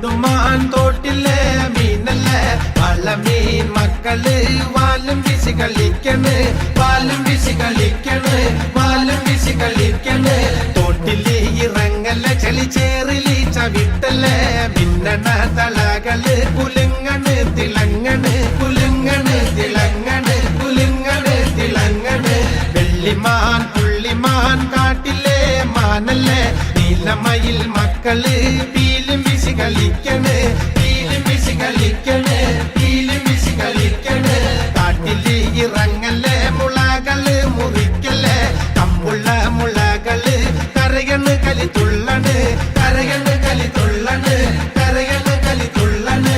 ടുമാൻ തോട്ടിലെ മീനല്ലേ വളമീൻ മക്കള് വാലും വീശി കളിക്കണ് വാലും വീശി കളിക്കണ് വാലും വീശി കളിക്കണ് തോട്ടില് ഇറങ്ങല് ചെളിച്ചേറിലി ചവിട്ടല്ലേ മിന്നണ തളകള് കുലുങ്ങണ് തിളങ്ങണ് കുലുങ്ങണ് തിളങ്ങണ് കുലുങ്ങണ് തിളങ്ങണ് വെള്ളിമാൻ പുള്ളിമാൻ കാട്ടിലെ മാനല്ലേ നീലമയിൽ മക്കള് പീലും വീശി കളിക്കണ് പീലും വീശി കളിക്കണ് പീലും വീശി കളിക്കണ് കാട്ടില് ഇറങ്ങല് മുളകള് മുറിക്കല് കമ്പുള്ള മുളകള് കരയണ് കലി തുള്ളണ് കരയണ് കലി തുള്ളണ് കരയണ് കലി തുള്ളണ്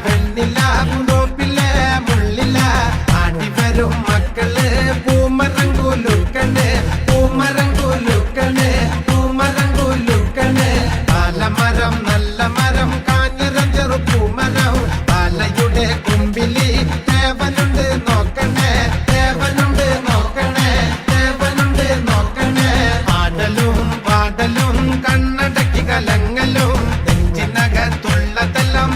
വെണ്ണില പൂന്തോപ്പിലെ മുള്ളില ആടി വരും മക്കള് പൂമരം കുലുക്കണ് പൂമരം കുലുക്കണ് പൂമരം കുലുക്കണ് പാലമരം നല്ല മരം കാഞ്ഞിരം ചെറുപ്പൂമരം പാലയുടെ കുമ്പിലി ദേവനുണ്ട് നോക്കണേ ദേവനുണ്ട് നോക്കണേ ദേവനുണ്ട് നോക്കണേ ആടലും പാടലും കണ്ണടക്കി കലങ്ങലും നെഞ്ചിനകത്തുള്ളതെല്ലാം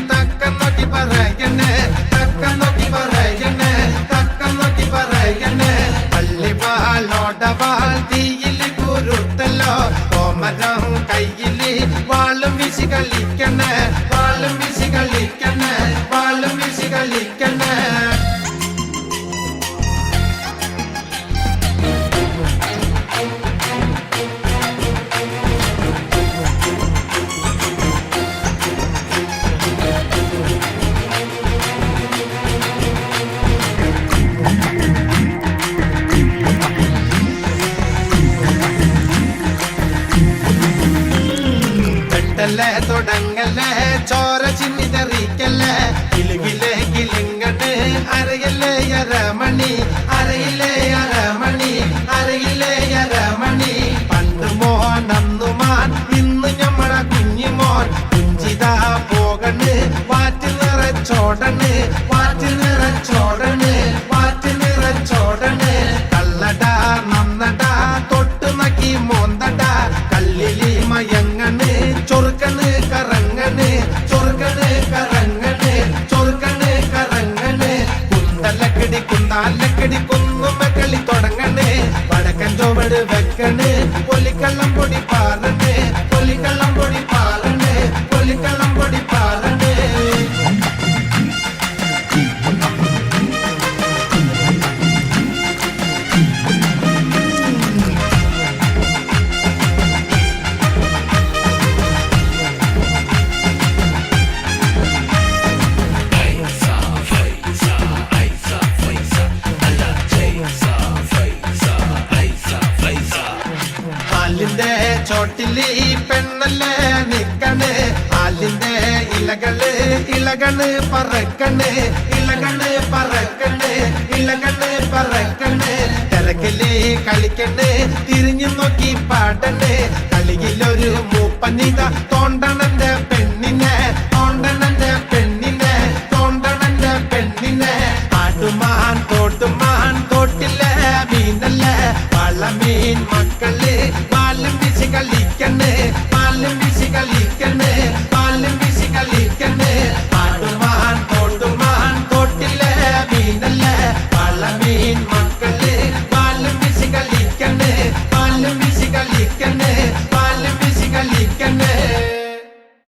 പറയണേ തക്കം നോക്കി പറയണേ തക്കം നോക്കി പറയണേ പള്ളിവാളോടവാൾ തീയില് കുരുത്തല്ലോ കോമരം കയ്യില് വാളും വീശി കളിക്കണേ വാളും വീശി കളിക്കണേ വാളും വീശി കളിക്കണേ തുടങ്ങല്ലേ ചോര ചിന്നിതറിക്കല്ലേ കിലുകിലെ കിലുങ്ങണ് അരയിലെ അരമണി അരയിലെ അരമണി അരയിലെ അരമണി പണ്ട് മോൻ അന്നുമാൻ ഇന്ന് ഞമ്മളെ കുഞ്ഞിമോൻ കുഞ്ചിതാ പോകണ് വാറ്റ് നിറച്ചോടണ് വാറ്റ് നിറച്ചോടണ് വാറ്റ് നിറച്ചോടണ് കള്ളടാ നന്നടാ തൊട്ട് നക്കി മോന്തടാ കല്ലിലി മയങ്ങണ് ചൊറുക്കണ് കറങ്ങണ് ചൊറുക്കണ് കറങ്ങണ് ചൊറുക്കണ് കറങ്ങണ് കുന്തലക്കടി കുന്താലക്കടി കുന്നുമ്മ കളി തുടങ്ങണ് വടക്കൻ ചുവട് വെക്കണ് പൊലിക്കള്ളം പൊടി പാറണ് പൊലിക്കള്ളം പൊടി പാറണ് പൊലിക്കള്ളം പൊടി പാറണ് ആലിന്റെ ചോട്ടില് ഈ പെണ്ണല്ലേ നിക്കണ് ആലിന്റെ ഇലകള് ഇലകണ് പറക്കണ് ഇലകണ് പറക്കണ് ഇലകണ് പറക്കണ് തിരക്കില് കളിക്കണ് തിരിഞ്ഞു നോക്കി പാടണ് കളിയിലൊരു മൂപ്പനിത തോണ്ടണന്റെ പെണ്ണിനെ